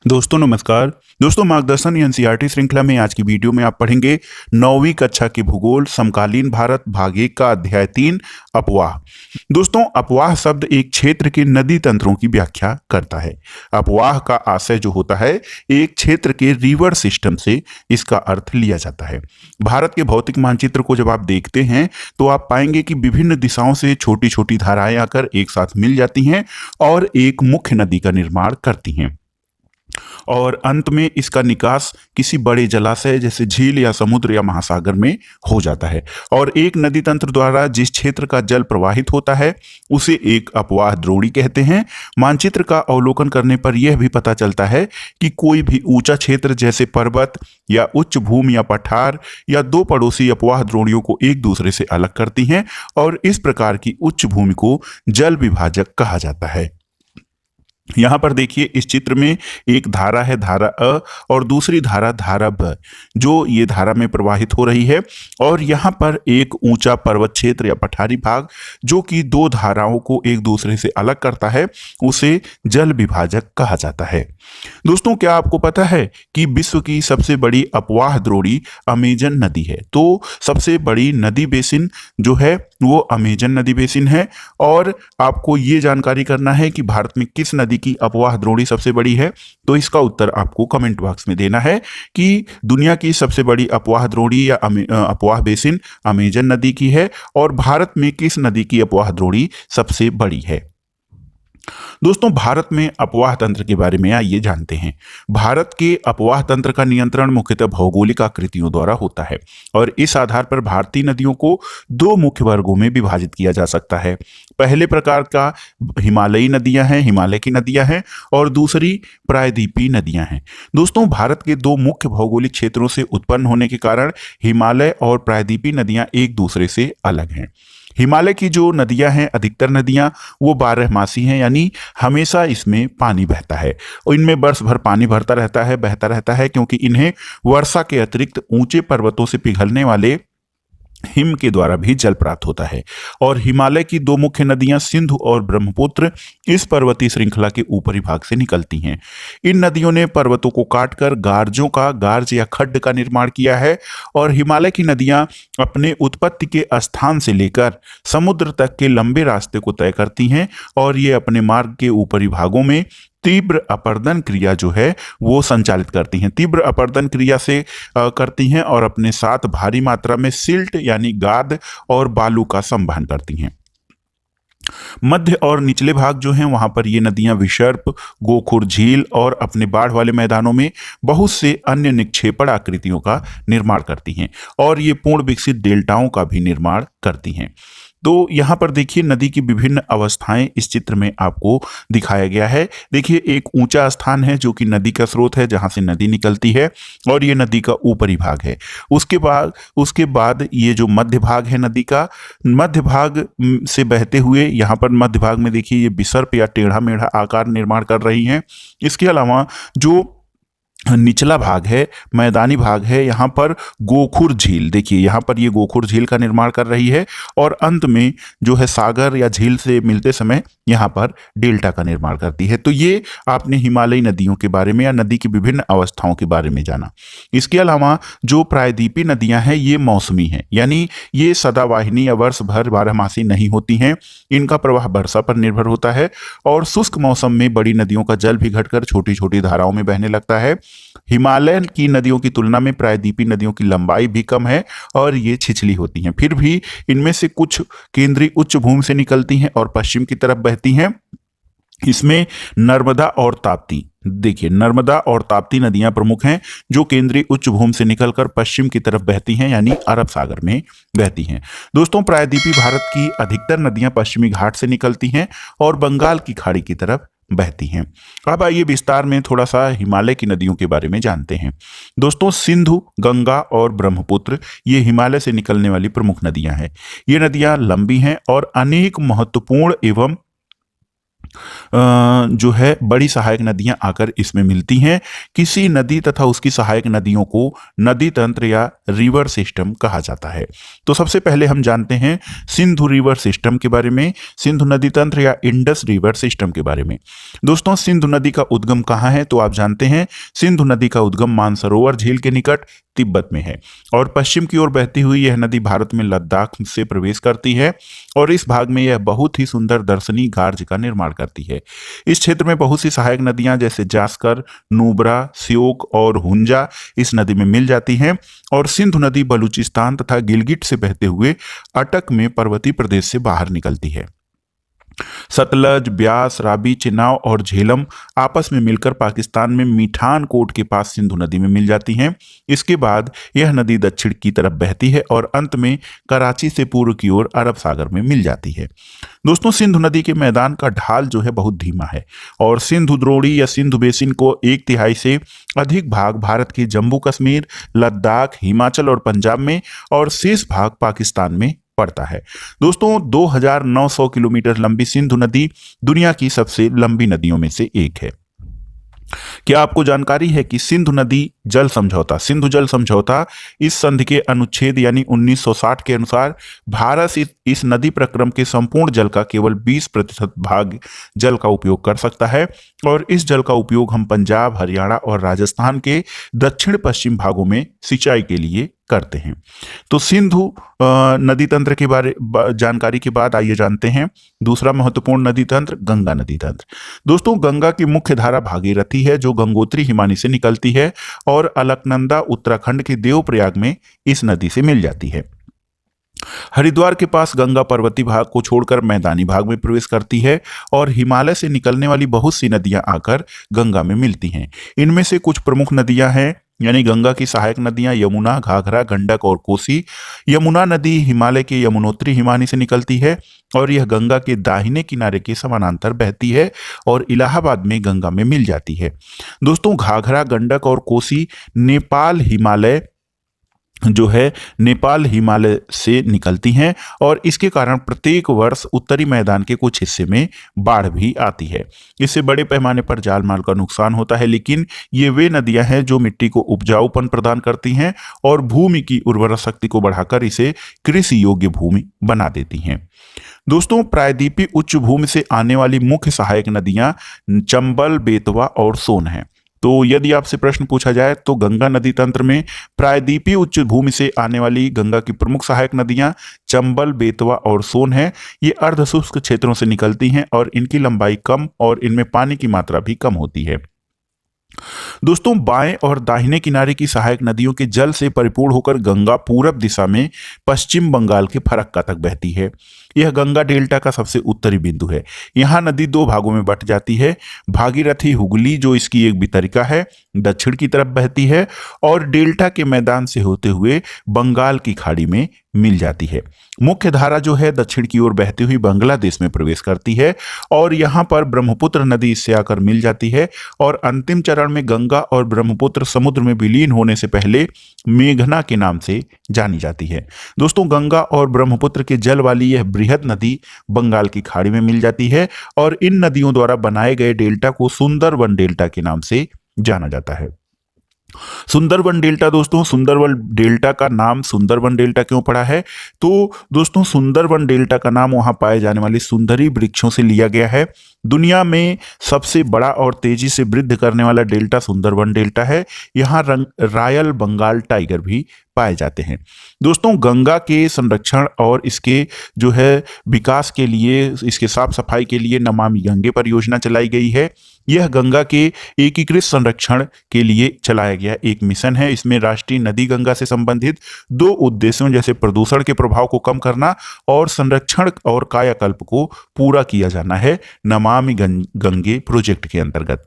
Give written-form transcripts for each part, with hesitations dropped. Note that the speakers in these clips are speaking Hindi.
दोस्तों नमस्कार। दोस्तों मार्गदर्शन एनसीईआरटी श्रृंखला में आज की वीडियो में आप पढ़ेंगे 9वीं कक्षा के भूगोल समकालीन भारत भाग 1 का अध्याय 3 अपवाह। दोस्तों अपवाह शब्द एक क्षेत्र के नदी तंत्रों की व्याख्या करता है। अपवाह का आशय जो होता है एक क्षेत्र के रिवर सिस्टम से इसका अर्थ लिया जाता है। भारत के भौतिक मानचित्र को जब आप देखते हैं तो आप पाएंगे कि विभिन्न दिशाओं से छोटी छोटी धाराएं आकर एक साथ मिल जाती हैं और एक मुख्य नदी का निर्माण करती हैं और अंत में इसका निकास किसी बड़े जलाशय जैसे झील या समुद्र या महासागर में हो जाता है। और एक नदी तंत्र द्वारा जिस क्षेत्र का जल प्रवाहित होता है उसे एक अपवाह द्रोणी कहते हैं। मानचित्र का अवलोकन करने पर यह भी पता चलता है कि कोई भी ऊंचा क्षेत्र जैसे पर्वत या उच्च भूमि या पठार या दो पड़ोसी अपवाह द्रोणियों को एक दूसरे से अलग करती हैं और इस प्रकार की उच्च भूमि को जल विभाजक कहा जाता है। यहां पर देखिए इस चित्र में एक धारा है, धारा अ, और दूसरी धारा धारा ब, जो ये धारा में प्रवाहित हो रही है। और यहां पर एक ऊंचा पर्वत क्षेत्र या पठारी भाग जो कि दो धाराओं को एक दूसरे से अलग करता है उसे जल विभाजक कहा जाता है। दोस्तों क्या आपको पता है कि विश्व की सबसे बड़ी अपवाह द्रोणी अमेजन नदी है? तो सबसे बड़ी नदी बेसिन जो है वो अमेजन नदी बेसिन है। और आपको ये जानकारी करना है कि भारत में किस नदी की अपवाह द्रोणी सबसे बड़ी है, तो इसका उत्तर आपको कमेंट बॉक्स में देना है कि दुनिया की सबसे बड़ी अपवाह द्रोणी या अपवाह बेसिन अमेजन नदी की है और भारत में किस नदी की अपवाह द्रोणी सबसे बड़ी है। दोस्तों भारत में अपवाह तंत्र के बारे में आइए जानते हैं। भारत के अपवाह तंत्र का नियंत्रण मुख्यतः भौगोलिक आकृतियों द्वारा होता है और इस आधार पर भारतीय नदियों को दो मुख्य वर्गों में विभाजित किया जा सकता है। पहले प्रकार का हिमालयी नदियां हैं, हिमालय की नदियां हैं, और दूसरी प्रायद्वीपीय नदियां हैं। दोस्तों भारत के दो मुख्य भौगोलिक क्षेत्रों से उत्पन्न होने के कारण हिमालय और प्रायद्वीपीय नदियां एक दूसरे से अलग हैं। हिमालय की जो नदियां हैं, अधिकतर नदियां वो 12मासी हैं, यानी हमेशा इसमें पानी बहता है और इनमें वर्ष भर पानी भरता रहता है, बहता रहता है, क्योंकि इन्हें वर्षा के अतिरिक्त ऊंचे पर्वतों से पिघलने वाले हिम के द्वारा भी जल प्राप्त होता है। और हिमालय की दो मुख्य नदियां सिंधु और ब्रह्मपुत्र इस पर्वतीय श्रृंखला के ऊपरी भाग से निकलती हैं। इन नदियों ने पर्वतों को काटकर गार्ज या खड्ड का निर्माण किया है और हिमालय की नदियां अपने उत्पत्ति के स्थान से लेकर समुद्र तक के लंबे रास्ते को तय करती हैं और ये अपने मार्ग के ऊपरी भागों में तीव्र अपर्दन क्रिया जो है वो संचालित करती हैं। तीव्र अपर्दन क्रिया से करती हैं और अपने साथ भारी मात्रा में सिल्ट यानी गाद और बालू का संवहन करती हैं। मध्य और निचले भाग जो हैं वहां पर ये नदियां विसर्प, गोखुर झील और अपने बाढ़ वाले मैदानों में बहुत से अन्य निक्षेपण आकृतियों का निर्माण करती हैं और ये पूर्ण विकसित डेल्टाओं का भी निर्माण करती हैं। तो यहाँ पर देखिए नदी की विभिन्न अवस्थाएं इस चित्र में आपको दिखाया गया है। देखिए एक ऊंचा स्थान है जो कि नदी का स्रोत है, जहाँ से नदी निकलती है और ये नदी का ऊपरी भाग है। उसके बाद ये जो मध्य भाग है नदी का, मध्य भाग से बहते हुए यहाँ पर मध्य भाग में देखिए ये विसर्प या टेढ़ा मेढ़ा आकार निर्माण कर रही हैं। इसके अलावा जो निचला भाग है, मैदानी भाग है, यहाँ पर गोखुर झील, देखिए यहाँ पर ये गोखुर झील का निर्माण कर रही है और अंत में जो है सागर या झील से मिलते समय यहाँ पर डेल्टा का निर्माण करती है। तो ये आपने हिमालयी नदियों के बारे में या नदी की विभिन्न अवस्थाओं के बारे में जाना। इसके अलावा जो प्रायद्वीपीय नदियाँ हैं ये मौसमी हैं, यानी ये सदावाहिनी या वर्ष भर 12मासी नहीं होती हैं। इनका प्रवाह वर्षा पर निर्भर होता है और शुष्क मौसम में बड़ी नदियों का जल भी घटकर छोटी छोटी धाराओं में बहने लगता है। हिमालय की नदियों की तुलना में प्रायद्वीपीय नदियों की लंबाई भी कम है और ये छिछली होती हैं। फिर भी इनमें से कुछ केंद्रीय उच्च भूमि से निकलती हैं और पश्चिम की तरफ बहती हैं। इसमें नर्मदा और ताप्ती, देखिए नर्मदा और ताप्ती नदियां प्रमुख हैं जो केंद्रीय उच्च भूमि से निकलकर पश्चिम की तरफ बहती हैं, यानी अरब सागर में बहती हैं। दोस्तों प्रायद्वीपीय भारत की अधिकतर नदियां पश्चिमी घाट से निकलती हैं और बंगाल की खाड़ी की तरफ बहती हैं। अब आइए विस्तार में थोड़ा सा हिमालय की नदियों के बारे में जानते हैं। दोस्तों सिंधु, गंगा और ब्रह्मपुत्र ये हिमालय से निकलने वाली प्रमुख नदियां हैं। ये नदियां लंबी हैं और अनेक महत्वपूर्ण एवं जो है बड़ी सहायक नदियां आकर इसमें मिलती हैं। किसी नदी तथा उसकी सहायक नदियों को नदी तंत्र या रिवर सिस्टम कहा जाता है। तो सबसे पहले हम जानते हैं सिंधु रिवर सिस्टम के बारे में, सिंधु नदी तंत्र या इंडस रिवर सिस्टम के बारे में। दोस्तों, सिंधु नदी का उद्गम कहाँ है? तो आप जानते हैं सिंधु नदी का उद्गम मानसरोवर झील के निकट तिब्बत में है और पश्चिम की ओर बहती हुई यह नदी भारत में लद्दाख से प्रवेश करती है और इस भाग में यह बहुत ही सुंदर दर्शनीय गार्ज का निर्माण करती है। इस क्षेत्र में बहुत सी सहायक नदियां जैसे जास्कर, नुब्रा, श्योक और हुंजा इस नदी में मिल जाती हैं और सिंधु नदी बलूचिस्तान तथा गिलगिट से बहते हुए अटक में पर्वतीय प्रदेश से बाहर निकलती है। सतलज, ब्यास, रावी, चिनाब और झेलम आपस में मिलकर पाकिस्तान में मीठान कोट के पास सिंधु नदी में मिल जाती हैं। इसके बाद यह नदी दक्षिण की तरफ बहती है और अंत में कराची से पूर्व की ओर अरब सागर में मिल जाती है। दोस्तों, सिंधु नदी के मैदान का ढाल जो है बहुत धीमा है और सिंधु द्रोणी या सिंधु बेसिन को 1/3 से अधिक भाग भारत के जम्मू कश्मीर, लद्दाख, हिमाचल और पंजाब में और शेष भाग पाकिस्तान में पड़ता है। दोस्तों, 2900 किलोमीटर लंबी सिंधु नदी दुनिया की सबसे लंबी नदियों में से एक है। क्या आपको जानकारी है कि सिंधु नदी जल समझौता, सिंधु जल समझौता इस संधि के अनुच्छेद यानी 1960 के अनुसार भारत इस नदी प्रक्रम के संपूर्ण जल का केवल 20% भाग जल का उपयोग कर सकता है और इस जल का उपयोग हम पंजाब, हरियाणा और राजस्थान के दक्षिण पश्चिम भागों में सिंचाई के लिए करते हैं। तो सिंधु नदी तंत्र के बारे जानकारी के बाद आइए जानते हैं दूसरा महत्वपूर्ण नदी तंत्र, गंगा नदी तंत्र। दोस्तों, गंगा की मुख्य धारा भागीरथी है जो गंगोत्री हिमानी से निकलती है और अलकनंदा उत्तराखंड के देवप्रयाग में इस नदी से मिल जाती है। हरिद्वार के पास गंगा पर्वतीय भाग को छोड़कर मैदानी भाग में प्रवेश करती है और हिमालय से निकलने वाली बहुत सी नदियां आकर गंगा में मिलती हैं। इनमें से कुछ प्रमुख नदियां हैं यानी गंगा की सहायक नदियां यमुना, घाघरा, गंडक और कोसी। यमुना नदी हिमालय के यमुनोत्री हिमानी से निकलती है और यह गंगा के दाहिने किनारे के समानांतर बहती है और इलाहाबाद में गंगा में मिल जाती है। दोस्तों, घाघरा, गंडक और कोसी नेपाल हिमालय से निकलती हैं और इसके कारण प्रत्येक वर्ष उत्तरी मैदान के कुछ हिस्से में बाढ़ भी आती है। इससे बड़े पैमाने पर जान माल का नुकसान होता है, लेकिन ये वे नदियां हैं जो मिट्टी को उपजाऊपन प्रदान करती हैं और भूमि की उर्वरा शक्ति को बढ़ाकर इसे कृषि योग्य भूमि बना देती हैं। दोस्तों, प्रायद्वीपीय उच्च भूमि से आने वाली मुख्य सहायक नदियां चंबल, बेतवा और सोन हैं। तो यदि आपसे प्रश्न पूछा जाए तो गंगा नदी तंत्र में प्रायद्वीपीय उच्च भूमि से आने वाली गंगा की प्रमुख सहायक नदियां चंबल, बेतवा और सोन है। ये अर्धशुष्क क्षेत्रों से निकलती हैं और इनकी लंबाई कम और इनमें पानी की मात्रा भी कम होती है। दोस्तों, बाएं और दाहिने किनारे की सहायक नदियों के जल से परिपूर्ण होकर गंगा पूरब दिशा में पश्चिम बंगाल के फरक्का तक बहती है। यह गंगा डेल्टा का सबसे उत्तरी बिंदु है। यहाँ नदी दो भागों में बंट जाती है। भागीरथी हुगली जो इसकी एक वितरिका है दक्षिण की तरफ बहती है और डेल्टा के मैदान से होते हुए बंगाल की खाड़ी में मिल जाती है। मुख्य धारा जो है दक्षिण की ओर बहती हुई बांग्लादेश में प्रवेश करती है और यहाँ पर ब्रह्मपुत्र नदी इससे आकर मिल जाती है और अंतिम चरण में गंगा और ब्रह्मपुत्र समुद्र में विलीन होने से पहले मेघना के नाम से जानी जाती है। दोस्तों, गंगा और ब्रह्मपुत्र के जल वाली यह बृहद नदी बंगाल की खाड़ी में मिल जाती है और इन नदियों द्वारा बनाए गए डेल्टा को सुंदरबन डेल्टा के नाम से जाना जाता है। सुंदरबन डेल्टा, दोस्तों सुंदरबन डेल्टा का नाम सुंदरबन डेल्टा क्यों पड़ा है? तो दोस्तों, सुंदरबन डेल्टा का नाम वहां पाए जाने वाले सुंदरी वृक्षों से लिया गया है। दुनिया में सबसे बड़ा और तेजी से वृद्धि करने वाला डेल्टा सुंदरबन डेल्टा है। यहाँ रॉयल बंगाल टाइगर भी पाए जाते हैं। दोस्तों, गंगा के संरक्षण और इसके जो है विकास के लिए, इसके साफ सफाई के लिए नमामि गंगे परियोजना चलाई गई है। यह गंगा के एकीकृत संरक्षण के लिए चलाया गया एक मिशन है। इसमें राष्ट्रीय नदी गंगा से संबंधित 2 उद्देश्यों जैसे प्रदूषण के प्रभाव को कम करना और संरक्षण और कायाकल्प को पूरा किया जाना है नमामि गंगे प्रोजेक्ट के अंतर्गत।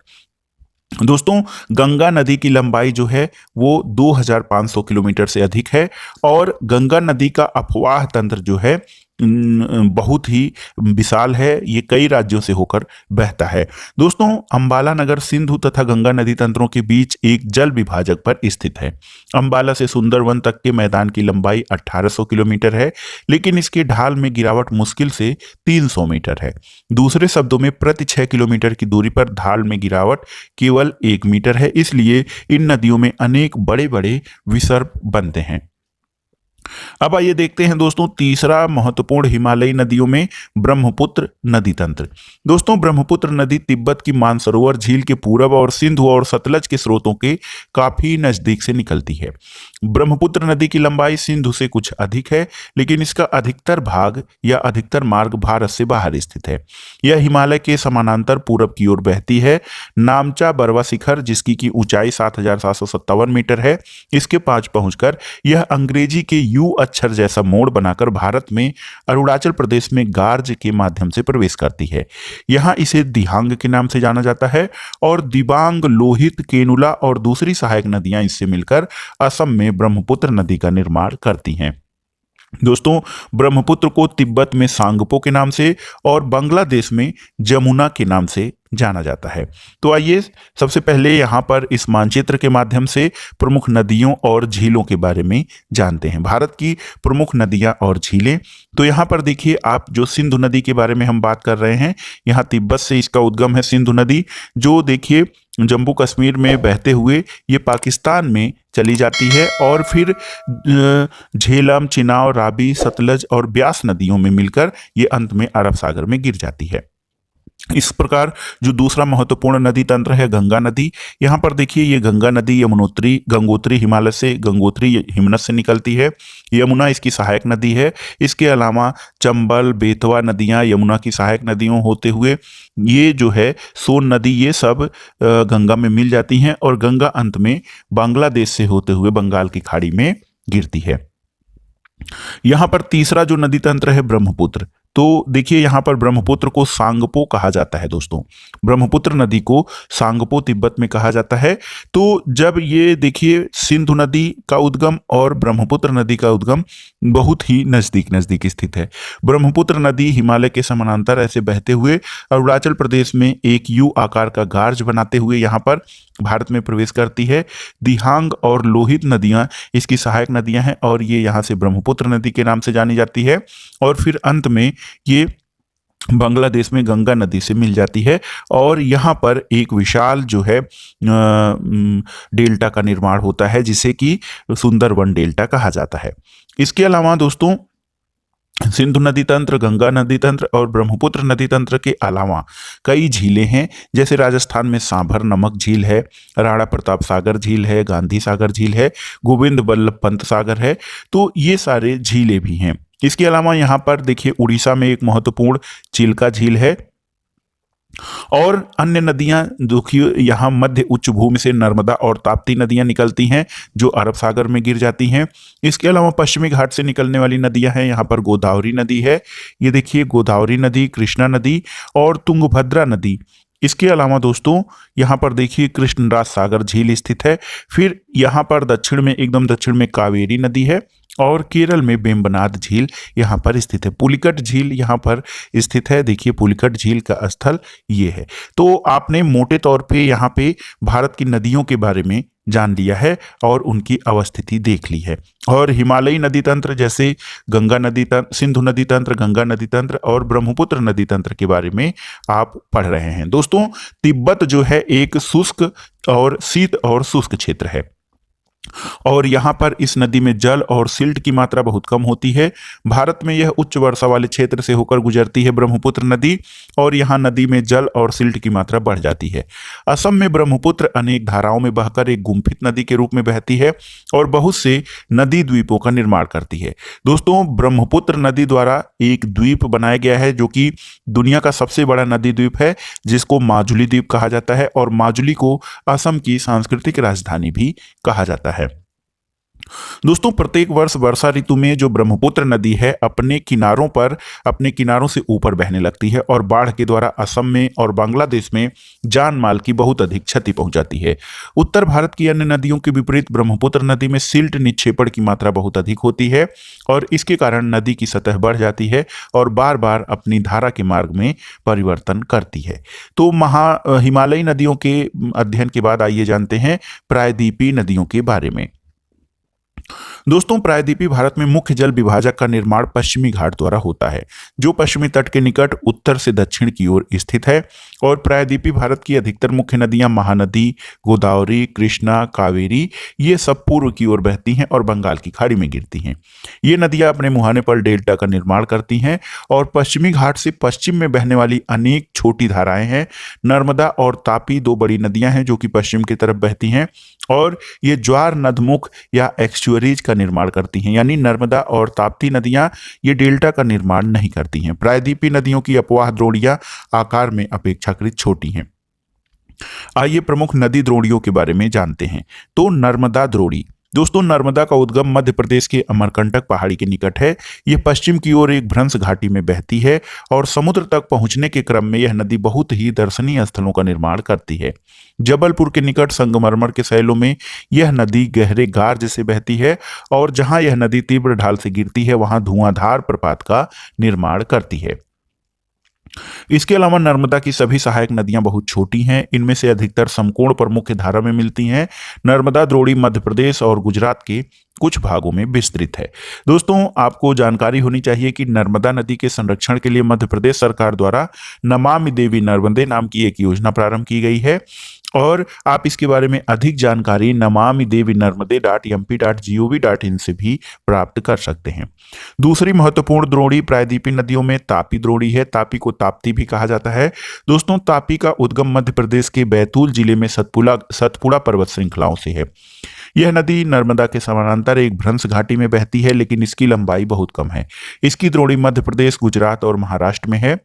दोस्तों, गंगा नदी की लंबाई जो है वो 2500 किलोमीटर से अधिक है और गंगा नदी का अपवाह तंत्र जो है बहुत ही विशाल है। ये कई राज्यों से होकर बहता है। दोस्तों, अंबाला नगर सिंधु तथा गंगा नदी तंत्रों के बीच एक जल विभाजक पर स्थित है। अंबाला से सुंदरवन तक के मैदान की लंबाई 1800 किलोमीटर है, लेकिन इसके ढाल में गिरावट मुश्किल से 300 मीटर है। दूसरे शब्दों में प्रति 6 किलोमीटर की दूरी पर ढाल में गिरावट केवल 1 मीटर है। इसलिए इन नदियों में अनेक बड़े बड़े विसर्ग बनते हैं। अब आइए देखते हैं दोस्तों तीसरा महत्वपूर्ण हिमालयी नदियों में ब्रह्मपुत्र नदी तंत्र। दोस्तों, ब्रह्मपुत्र नदी तिब्बत की मानसरोवर झील के पूरब और सिंधु और सतलज के स्रोतों के काफी नजदीक से निकलती है। ब्रह्मपुत्र नदी की लंबाई सिंधु से कुछ अधिक है, लेकिन इसका अधिकतर भाग या अधिकतर मार्ग भारत से बाहर स्थित है। यह हिमालय के समानांतर पूरब की ओर बहती है। नामचा बरवा शिखर, जिसकी की ऊंचाई 7757 मीटर है, इसके पास पहुंचकर यह अंग्रेजी के यू अक्षर जैसा मोड़ बनाकर भारत में अरुणाचल प्रदेश में गार्ज के माध्यम से प्रवेश करती है। यहां इसे दिहांग के नाम से जाना जाता है और दिबांग, लोहित, केनुला और दूसरी सहायक नदियां इससे मिलकर असम में ब्रह्मपुत्र नदी का निर्माण करती हैं। दोस्तों, ब्रह्मपुत्र को तिब्बत में सांगपो के नाम से और बांग्लादेश में जमुना के नाम से जाना जाता है। तो आइए सबसे पहले यहाँ पर इस मानचित्र के माध्यम से प्रमुख नदियों और झीलों के बारे में जानते हैं। भारत की प्रमुख नदियाँ और झीलें, तो यहाँ पर देखिए आप, जो सिंधु नदी के बारे में हम बात कर रहे हैं, यहाँ तिब्बत से इसका उद्गम है सिंधु नदी, जो देखिए जम्मू कश्मीर में बहते हुए ये पाकिस्तान में चली जाती है और फिर झेलम, चिनाब, रावी, सतलज और ब्यास नदियों में मिलकर ये अंत में अरब सागर में गिर जाती है। इस प्रकार जो दूसरा महत्वपूर्ण नदी तंत्र है गंगा नदी। यहाँ पर देखिए ये गंगा नदी गंगोत्री हिमालय से, गंगोत्री हिमनद से निकलती है। यमुना इसकी सहायक नदी है। इसके अलावा चंबल, बेतवा नदियाँ यमुना की सहायक नदियों होते हुए ये जो है सोन नदी, ये सब गंगा में मिल जाती हैं और गंगा अंत में बांग्लादेश से होते हुए बंगाल की खाड़ी में गिरती है। यहाँ पर तीसरा जो नदी तंत्र है ब्रह्मपुत्र। तो देखिए यहाँ पर ब्रह्मपुत्र को सांगपो कहा जाता है। दोस्तों, ब्रह्मपुत्र नदी को सांगपो तिब्बत में कहा जाता है। तो जब ये देखिए सिंधु नदी का उद्गम और ब्रह्मपुत्र नदी का उद्गम बहुत ही नजदीक नजदीक स्थित है। ब्रह्मपुत्र नदी हिमालय के समानांतर ऐसे बहते हुए अरुणाचल प्रदेश में एक यू आकार का गार्ज बनाते हुए यहाँ पर भारत में प्रवेश करती है। दिहांग और लोहित नदियाँ इसकी सहायक नदियाँ हैं और ये यहाँ से ब्रह्मपुत्र नदी के नाम से जानी जाती है और फिर अंत में ये बांग्लादेश में गंगा नदी से मिल जाती है और यहाँ पर एक विशाल जो है डेल्टा का निर्माण होता है, जिसे कि सुंदरवन डेल्टा कहा जाता है। इसके अलावा दोस्तों सिंधु नदी तंत्र, गंगा नदी तंत्र और ब्रह्मपुत्र नदी तंत्र के अलावा कई झीलें हैं, जैसे राजस्थान में सांभर नमक झील है, राणा प्रताप सागर झील है, गांधी सागर झील है, गोविंद बल्लभ पंत सागर है। तो ये सारे झीलें भी हैं। इसके अलावा यहाँ पर देखिए उड़ीसा में एक महत्वपूर्ण चिल्का झील है और अन्य नदियां देखिए यहाँ मध्य उच्च भूमि से नर्मदा और ताप्ती नदियां निकलती हैं जो अरब सागर में गिर जाती हैं। इसके अलावा पश्चिमी घाट से निकलने वाली नदियां हैं। यहाँ पर गोदावरी नदी है, ये देखिए गोदावरी नदी, कृष्णा नदी और तुंगभद्रा नदी। इसके अलावा दोस्तों यहाँ पर देखिए कृष्णराज सागर झील स्थित है। फिर यहाँ पर दक्षिण में, एकदम दक्षिण में कावेरी नदी है और केरल में वेम्बनाड झील यहाँ पर स्थित है। पुलिकट झील यहाँ पर स्थित है। देखिए पुलिकट झील का स्थल ये है। तो आपने मोटे तौर पे यहाँ पे भारत की नदियों के बारे में जान लिया है और उनकी अवस्थिति देख ली है। और हिमालयी नदी तंत्र जैसे गंगा नदी तंत्र, सिंधु नदी तंत्र, गंगा नदी तंत्र और ब्रह्मपुत्र नदी तंत्र के बारे में आप पढ़ रहे हैं। दोस्तों, तिब्बत जो है एक शुष्क और शीत और शुष्क क्षेत्र है और यहाँ पर इस नदी में जल और सिल्ट की मात्रा बहुत कम होती है। भारत में यह उच्च वर्षा वाले क्षेत्र से होकर गुजरती है ब्रह्मपुत्र नदी और यहाँ नदी में जल और सिल्ट की मात्रा बढ़ जाती है। असम में ब्रह्मपुत्र अनेक धाराओं में बहकर एक गुम्फित नदी के रूप में बहती है और बहुत से नदी द्वीपों का निर्माण करती है। दोस्तों, ब्रह्मपुत्र नदी द्वारा एक द्वीप बनाया गया है जो कि दुनिया का सबसे बड़ा नदी द्वीप है, जिसको माजुली द्वीप कहा जाता है और माजुली को असम की सांस्कृतिक राजधानी भी कहा जाता है। दोस्तों प्रत्येक वर्ष वर्षा ऋतु में जो ब्रह्मपुत्र नदी है अपने किनारों से ऊपर बहने लगती है और बाढ़ के द्वारा असम में और बांग्लादेश में जान माल की बहुत अधिक क्षति पहुंचाती है। उत्तर भारत की अन्य नदियों के विपरीत ब्रह्मपुत्र नदी में सिल्ट निक्षेपण की मात्रा बहुत अधिक होती है और इसके कारण नदी की सतह बढ़ जाती है और बार बार अपनी धारा के मार्ग में परिवर्तन करती है। तो हिमालयी नदियों के अध्ययन के बाद आइए जानते हैं प्रायद्वीपीय नदियों के बारे में। दोस्तों प्रायद्वीपीय भारत में मुख्य जल विभाजक का निर्माण पश्चिमी घाट द्वारा होता है, जो पश्चिमी तट के निकट उत्तर से दक्षिण की ओर स्थित है। और प्रायद्वीपीय भारत की अधिकतर मुख्य नदियां महानदी, गोदावरी, कृष्णा, कावेरी, ये सब पूर्व की ओर बहती हैं और बंगाल की खाड़ी में गिरती हैं। ये नदियां अपने मुहाने पर डेल्टा का निर्माण करती हैं और पश्चिमी घाट से पश्चिम में बहने वाली अनेक छोटी धाराएं हैं। नर्मदा और तापी दो बड़ी नदियां हैं जो कि पश्चिम की तरफ बहती हैं और ये ज्वार नदमुख या एक्सचुअरीज का निर्माण करती हैं, यानी नर्मदा और ताप्ती नदियां ये डेल्टा का निर्माण नहीं करती हैं। प्रायद्वीपीय नदियों की अपवाह द्रोणियां आकार में अपेक्षाकृत छोटी हैं। आइए प्रमुख नदी द्रोणियों के बारे में जानते हैं। तो नर्मदा द्रोणी, दोस्तों नर्मदा का उद्गम मध्य प्रदेश के अमरकंटक पहाड़ी के निकट है। यह पश्चिम की ओर एक भ्रंश घाटी में बहती है और समुद्र तक पहुंचने के क्रम में यह नदी बहुत ही दर्शनीय स्थलों का निर्माण करती है। जबलपुर के निकट संगमरमर के सैलों में यह नदी गहरे गार जैसे बहती है और जहां यह नदी तीव्र ढाल से गिरती है वहां धुआंधार प्रपात का निर्माण करती है। इसके अलावा नर्मदा की सभी सहायक नदियां बहुत छोटी हैं। इनमें से अधिकतर समकोण पर मुख्य धारा में मिलती हैं। नर्मदा द्रोणी मध्य प्रदेश और गुजरात के कुछ भागों में विस्तृत है। दोस्तों आपको जानकारी होनी चाहिए कि नर्मदा नदी के संरक्षण के लिए मध्य प्रदेश सरकार द्वारा नमामि देवी नर्मदे नाम की एक योजना प्रारंभ की गई है और आप इसके बारे में अधिक जानकारी नमामि देवी नर्मदे .mp.gov.in से भी प्राप्त कर सकते हैं। दूसरी महत्वपूर्ण द्रोणी प्रायद्वीपीय नदियों में तापी द्रोणी है। तापी को ताप्ती भी कहा जाता है। दोस्तों तापी का उद्गम मध्य प्रदेश के बैतूल जिले में सतपुड़ा पर्वत श्रृंखलाओं से है। यह नदी नर्मदा के समानांतर एक भ्रंश घाटी में बहती है, लेकिन इसकी लंबाई बहुत कम है। इसकी द्रोणी मध्य प्रदेश, गुजरात और महाराष्ट्र में है।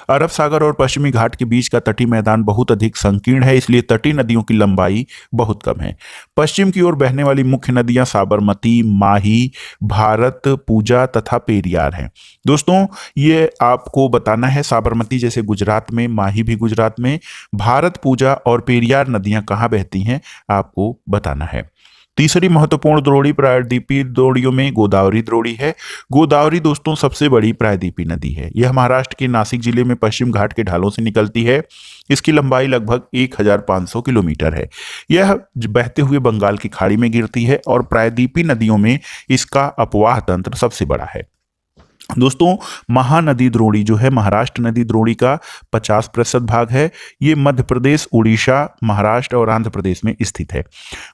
अरब सागर और पश्चिमी घाट के बीच का तटीय मैदान बहुत अधिक संकीर्ण है, इसलिए तटीय नदियों की लंबाई बहुत कम है। पश्चिम की ओर बहने वाली मुख्य नदियां साबरमती, माही, भारत पूजा तथा पेरियार हैं। दोस्तों ये आपको बताना है, साबरमती जैसे गुजरात में, माही भी गुजरात में, भारत पूजा और पेरियार नदियां कहाँ बहती हैं आपको बताना है। तीसरी महत्वपूर्ण द्रोणी प्रायद्वीपीय द्रोणियों में गोदावरी द्रोणी है। गोदावरी दोस्तों सबसे बड़ी प्रायद्वीपीय नदी है। यह महाराष्ट्र के नासिक जिले में पश्चिम घाट के ढालों से निकलती है। इसकी लंबाई लगभग 1500 किलोमीटर है। यह बहते हुए बंगाल की खाड़ी में गिरती है और प्रायद्वीपीय नदियों में इसका अपवाह तंत्र सबसे बड़ा है। दोस्तों महानदी द्रोणी जो है महाराष्ट्र नदी द्रोणी का 50% भाग है। ये मध्य प्रदेश, उड़ीसा, महाराष्ट्र और आंध्र प्रदेश में स्थित है।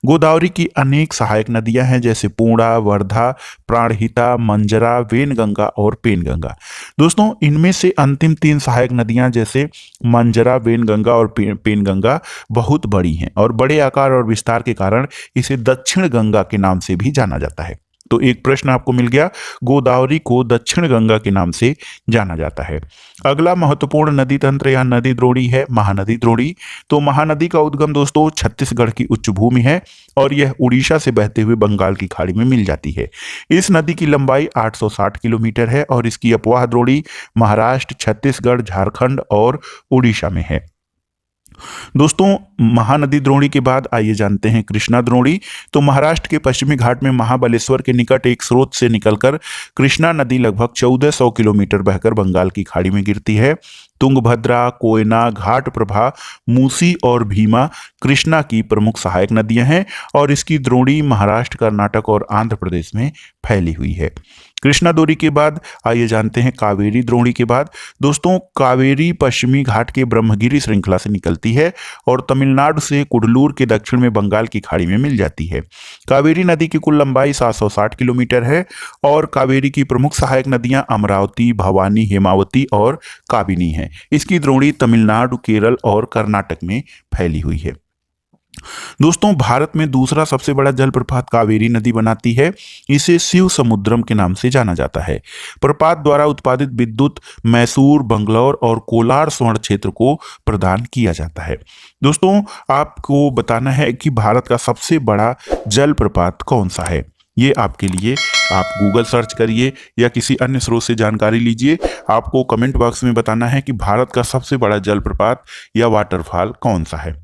गोदावरी की अनेक सहायक नदियां हैं जैसे पूर्णा, वर्धा, प्राणहिता, मंजरा, वेनगंगा और पेनगंगा। दोस्तों इनमें से अंतिम 3 सहायक नदियां जैसे मंजरा, वेनगंगा और पेनगंगा बहुत बड़ी हैं और बड़े आकार और विस्तार के कारण इसे दक्षिण गंगा के नाम से भी जाना जाता है। तो एक प्रश्न आपको मिल गया, गोदावरी को दक्षिण गंगा के नाम से जाना जाता है। अगला महत्वपूर्ण नदी तंत्र या नदी द्रोणी है महानदी द्रोणी। तो महानदी का उद्गम दोस्तों छत्तीसगढ़ की उच्च भूमि है और यह उड़ीसा से बहते हुए बंगाल की खाड़ी में मिल जाती है। इस नदी की लंबाई 860 किलोमीटर है और इसकी अपवाह द्रोणी महाराष्ट्र, छत्तीसगढ़, झारखंड और उड़ीसा में है। दोस्तों महानदी द्रोणी के बाद आइए जानते हैं कृष्णा द्रोणी। तो महाराष्ट्र के पश्चिमी घाट में महाबलेश्वर के निकट एक स्रोत से निकलकर कृष्णा नदी लगभग 1400 किलोमीटर बहकर बंगाल की खाड़ी में गिरती है। तुंगभद्रा, कोयना, घाट प्रभा, मूसी और भीमा कृष्णा की प्रमुख सहायक नदियां हैं और इसकी द्रोणी महाराष्ट्र, कर्नाटक और आंध्र प्रदेश में फैली हुई है। कृष्णा द्रोणी के बाद आइए जानते हैं कावेरी द्रोणी के बाद। दोस्तों कावेरी पश्चिमी घाट के ब्रह्मगिरी श्रृंखला से निकलती है और तमिलनाडु से कुडलूर के दक्षिण में बंगाल की खाड़ी में मिल जाती है। कावेरी नदी की कुल लंबाई 760 किलोमीटर है और कावेरी की प्रमुख सहायक नदियां अमरावती, भवानी, हेमावती और काबिनी हैं। इसकी द्रोणी तमिलनाडु, केरल और कर्नाटक में फैली हुई है। दोस्तों भारत में दूसरा सबसे बड़ा जलप्रपात कावेरी नदी बनाती है। इसे शिव समुद्रम के नाम से जाना जाता है। प्रपात द्वारा उत्पादित विद्युत मैसूर, बंगलौर और कोलार स्वर्ण क्षेत्र को प्रदान किया जाता है। दोस्तों आपको बताना है कि भारत का सबसे बड़ा जलप्रपात कौन सा है। ये आपके लिए आप गूगल सर्च करिए या किसी अन्य स्रोत से जानकारी लीजिए। आपको कमेंट बॉक्स में बताना है कि भारत का सबसे बड़ा जलप्रपात या वाटरफॉल कौन सा है।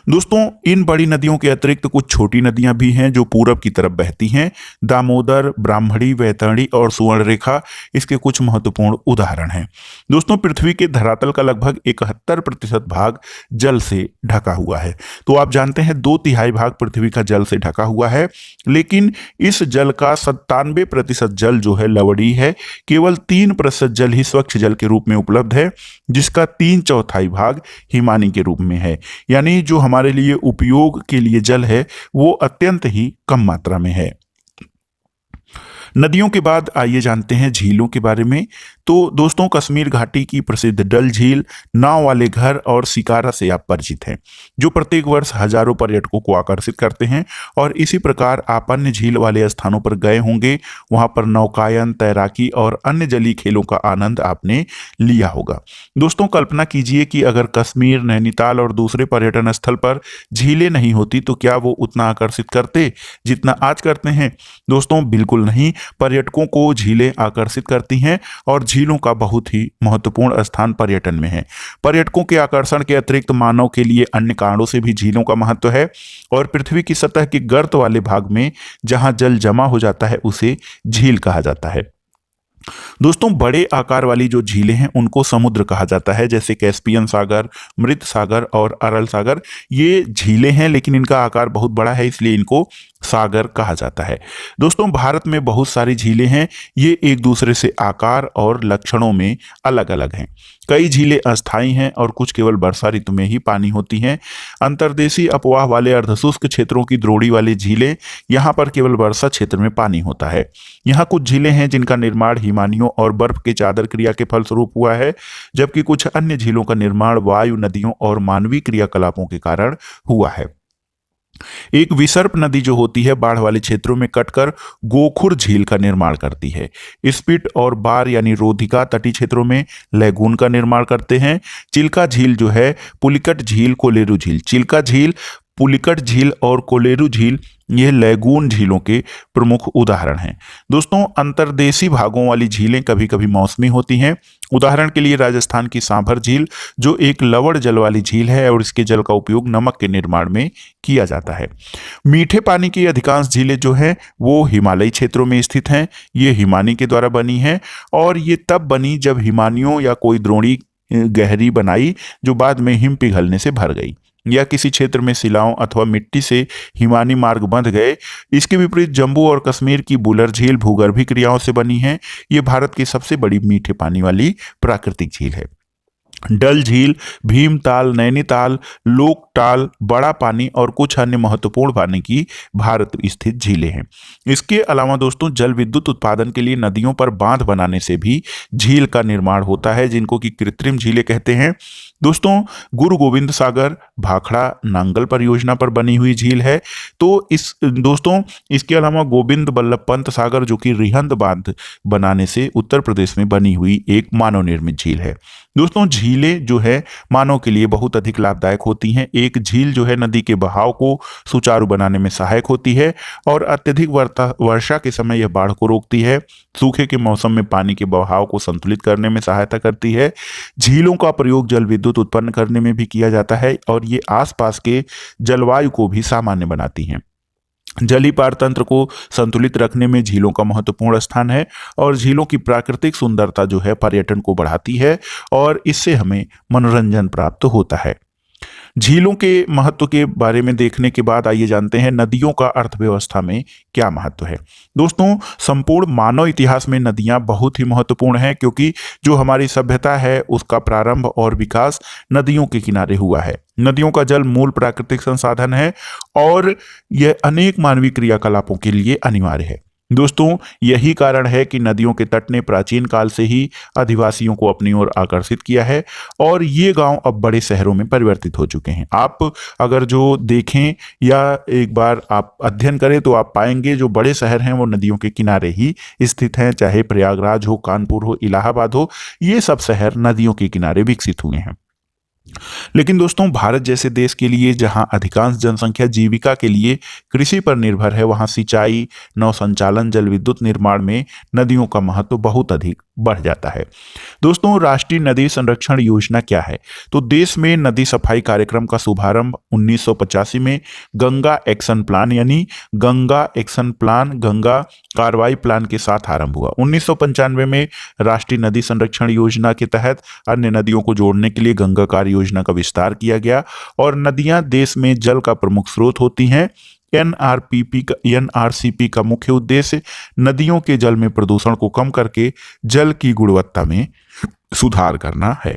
दोस्तों इन बड़ी नदियों के अतिरिक्त कुछ छोटी नदियां भी हैं जो पूरब की तरफ बहती हैं। दामोदर, ब्राह्मणी, वैतरणी और सुवर्णरेखा इसके कुछ महत्वपूर्ण उदाहरण हैं। दोस्तों पृथ्वी के धरातल का लगभग 71% भाग जल से ढका हुआ है। तो आप जानते हैं 2/3 भाग पृथ्वी का जल से ढका हुआ है, लेकिन इस जल का 97% जल जो है लवणीय है। केवल 3% जल ही स्वच्छ जल के रूप में उपलब्ध है, जिसका 3/4 भाग हिमानी के रूप में है। यानी जो हमारे लिए उपयोग के लिए जल है वो अत्यंत ही कम मात्रा में है। नदियों के बाद आइए जानते हैं झीलों के बारे में। तो दोस्तों कश्मीर घाटी की प्रसिद्ध डल झील, नाव वाले घर और शिकारा से आप परिचित हैं, जो प्रत्येक वर्ष हजारों पर्यटकों को आकर्षित करते हैं। और इसी प्रकार आप अन्य झील वाले स्थानों पर गए होंगे, वहां पर नौकायन, तैराकी और अन्य जलीय खेलों का आनंद आपने लिया होगा। दोस्तों कल्पना कीजिए कि अगर कश्मीर, नैनीताल और दूसरे पर्यटन स्थल पर झीलें नहीं होती तो क्या वो उतना आकर्षित करते जितना आज करते हैं। दोस्तों बिल्कुल नहीं। पर्यटकों को झीलें आकर्षित करती हैं और झीलों का बहुत ही महत्वपूर्ण स्थान पर्यटन में है। पर्यटकों के आकर्षण के अतिरिक्त मानव के लिए अन्य कारणों से भी झीलों का महत्व है। और पृथ्वी की सतह के गर्त वाले भाग में जहां जल जमा हो जाता है उसे झील कहा जाता है। दोस्तों बड़े आकार वाली जो झीलें हैं उनको समुद्र कहा जाता है, जैसे कैस्पियन सागर, मृत सागर और अरल सागर। ये झीलें हैं लेकिन इनका आकार बहुत बड़ा है, इसलिए इनको सागर कहा जाता है। दोस्तों भारत में बहुत सारी झीलें हैं। ये एक दूसरे से आकार और लक्षणों में अलग अलग हैं। कई झीलें अस्थायी हैं और कुछ केवल वर्षा ऋतु में ही पानी होती हैं। अंतर्देशीय अपवाह वाले अर्धशुष्क क्षेत्रों की द्रोणी वाली झीलें, यहाँ पर केवल वर्षा क्षेत्र में पानी होता है। यहाँ कुछ झीलें हैं जिनका निर्माण हिमानियों और बर्फ के चादर क्रिया के फलस्वरूप हुआ है, जबकि कुछ अन्य झीलों का निर्माण वायु, नदियों और मानवीय क्रियाकलापों के कारण हुआ है। एक विसर्प नदी जो होती है बाढ़ वाले क्षेत्रों में कटकर गोखुर झील का निर्माण करती है। स्पिट और बार यानी रोधिका तटीय क्षेत्रों में लैगून का निर्माण करते हैं। चिल्का झील जो है, पुलिकट झील, कोलेरू झील, चिल्का झील, पुलिकट झील और कोलेरू झील ये लैगून झीलों के प्रमुख उदाहरण हैं। दोस्तों अंतर्देशीय भागों वाली झीलें कभी कभी मौसमी होती हैं। उदाहरण के लिए राजस्थान की सांभर झील जो एक लवण जल वाली झील है और इसके जल का उपयोग नमक के निर्माण में किया जाता है। मीठे पानी की अधिकांश झीलें जो हैं वो हिमालयी क्षेत्रों में स्थित हैं। ये हिमानी के द्वारा बनी हैं और ये तब बनी जब हिमानियों या कोई द्रोणी गहरी बनाई जो बाद में हिम पिघलने से भर गई, या किसी क्षेत्र में शिलाओं अथवा मिट्टी से हिमानी मार्ग बंध गए। इसके विपरीत जम्मू और कश्मीर की बुलर झील भूगर्भीय क्रियाओं से बनी है। ये भारत की सबसे बड़ी मीठे पानी वाली प्राकृतिक झील है। डल झील, भीमताल, नैनीताल, लोकटाल, बड़ा पानी और कुछ अन्य महत्वपूर्ण पानी की भारत स्थित झीलें हैं। इसके अलावा दोस्तों जल विद्युत उत्पादन के लिए नदियों पर बांध बनाने से भी झील का निर्माण होता है, जिनको कि कृत्रिम झीलें कहते हैं। दोस्तों गुरु गोविंद सागर भाखड़ा नांगल परियोजना पर बनी हुई झील है। तो दोस्तों इसके अलावा गोविंद बल्लभ पंत सागर जो कि रिहंद बांध बनाने से उत्तर प्रदेश में बनी हुई एक मानव निर्मित झील है। दोस्तों झीलें जो है मानव के लिए बहुत अधिक लाभदायक होती हैं। एक झील जो है नदी के बहाव को सुचारू बनाने में सहायक होती है और अत्यधिक वर्षा के समय यह बाढ़ को रोकती है। सूखे के मौसम में पानी के बहाव को संतुलित करने में सहायता करती है। झीलों का प्रयोग जल विद्युत उत्पन्न करने में भी किया जाता है और ये आसपास के जलवायु को भी सामान्य बनाती हैं। जलीय पार तंत्र को संतुलित रखने में झीलों का महत्वपूर्ण स्थान है और झीलों की प्राकृतिक सुंदरता जो है पर्यटन को बढ़ाती है और इससे हमें मनोरंजन प्राप्त होता है। झीलों के महत्व के बारे में देखने के बाद आइए जानते हैं नदियों का अर्थव्यवस्था में क्या महत्व है। दोस्तों संपूर्ण मानव इतिहास में नदियां बहुत ही महत्वपूर्ण हैं, क्योंकि जो हमारी सभ्यता है उसका प्रारंभ और विकास नदियों के किनारे हुआ है। नदियों का जल मूल प्राकृतिक संसाधन है और यह अनेक मानवीय क्रियाकलापों के लिए अनिवार्य है। दोस्तों यही कारण है कि नदियों के तट ने प्राचीन काल से ही आदिवासियों को अपनी ओर आकर्षित किया है और ये गांव अब बड़े शहरों में परिवर्तित हो चुके हैं। आप अगर जो देखें या एक बार आप अध्ययन करें तो आप पाएंगे जो बड़े शहर हैं वो नदियों के किनारे ही स्थित हैं, चाहे प्रयागराज हो, कानपुर हो, इलाहाबाद हो, ये सब शहर नदियों के किनारे विकसित हुए हैं। लेकिन दोस्तों भारत जैसे देश के लिए जहां अधिकांश जनसंख्या जीविका के लिए कृषि पर निर्भर है, वहां सिंचाई, नौसंचालन, जल विद्युत निर्माण में नदियों का महत्व बहुत अधिक बढ़ जाता है। दोस्तों राष्ट्रीय नदी संरक्षण योजना क्या है? तो देश में नदी सफाई कार्यक्रम का शुभारंभ 1985 में गंगा एक्शन प्लान यानी गंगा एक्शन प्लान, गंगा कार्रवाई प्लान के साथ आरंभ हुआ। 1995 में राष्ट्रीय नदी संरक्षण योजना के तहत अन्य नदियों को जोड़ने के लिए गंगा कार्य योजना का विस्तार किया गया और नदियां देश में जल का प्रमुख स्रोत होती हैं। एनआरसीपी का मुख्य उद्देश्य नदियों के जल में प्रदूषण को कम करके जल की गुणवत्ता में सुधार करना है।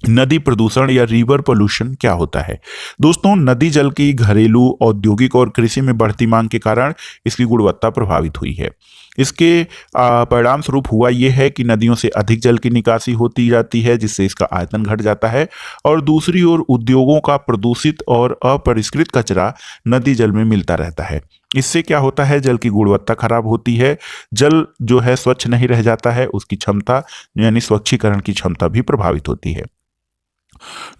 नदी प्रदूषण या रिवर पोल्यूशन क्या होता है? दोस्तों नदी जल की घरेलू, औद्योगिक और कृषि में बढ़ती मांग के कारण इसकी गुणवत्ता प्रभावित हुई है। इसके परिणाम स्वरूप हुआ यह है कि नदियों से अधिक जल की निकासी होती जाती है, जिससे इसका आयतन घट जाता है और दूसरी ओर उद्योगों का प्रदूषित और अपरिष्कृत कचरा नदी जल में मिलता रहता है। इससे क्या होता है? जल की गुणवत्ता खराब होती है, जल जो है स्वच्छ नहीं रह जाता है, उसकी क्षमता यानी स्वच्छीकरण की क्षमता भी प्रभावित होती है।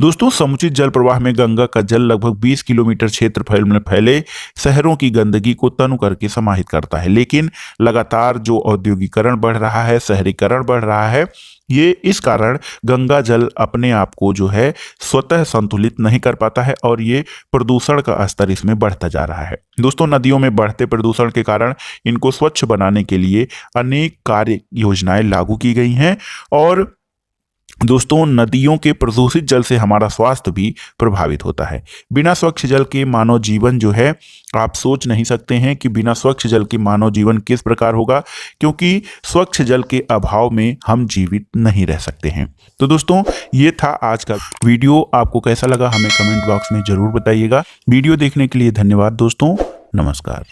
दोस्तों समुचित जल प्रवाह में गंगा का जल लगभग 20 किलोमीटर क्षेत्रफल में फैले शहरों की गंदगी को तनु करके समाहित करता है। लेकिन लगातार जो औद्योगिकरण बढ़ रहा है, शहरीकरण बढ़ रहा है, ये इस कारण गंगा जल अपने आप को जो है स्वतः संतुलित नहीं कर पाता है और ये प्रदूषण का स्तर इसमें बढ़ता जा रहा है। दोस्तों नदियों में बढ़ते प्रदूषण के कारण इनको स्वच्छ बनाने के लिए अनेक कार्य योजनाएं लागू की गई हैं और दोस्तों नदियों के प्रदूषित जल से हमारा स्वास्थ्य भी प्रभावित होता है। बिना स्वच्छ जल के मानव जीवन जो है, आप सोच नहीं सकते हैं कि बिना स्वच्छ जल के मानव जीवन किस प्रकार होगा, क्योंकि स्वच्छ जल के अभाव में हम जीवित नहीं रह सकते हैं। तो दोस्तों ये था आज का वीडियो। आपको कैसा लगा हमें कमेंट बॉक्स में जरूर बताइएगा। वीडियो देखने के लिए धन्यवाद दोस्तों। नमस्कार।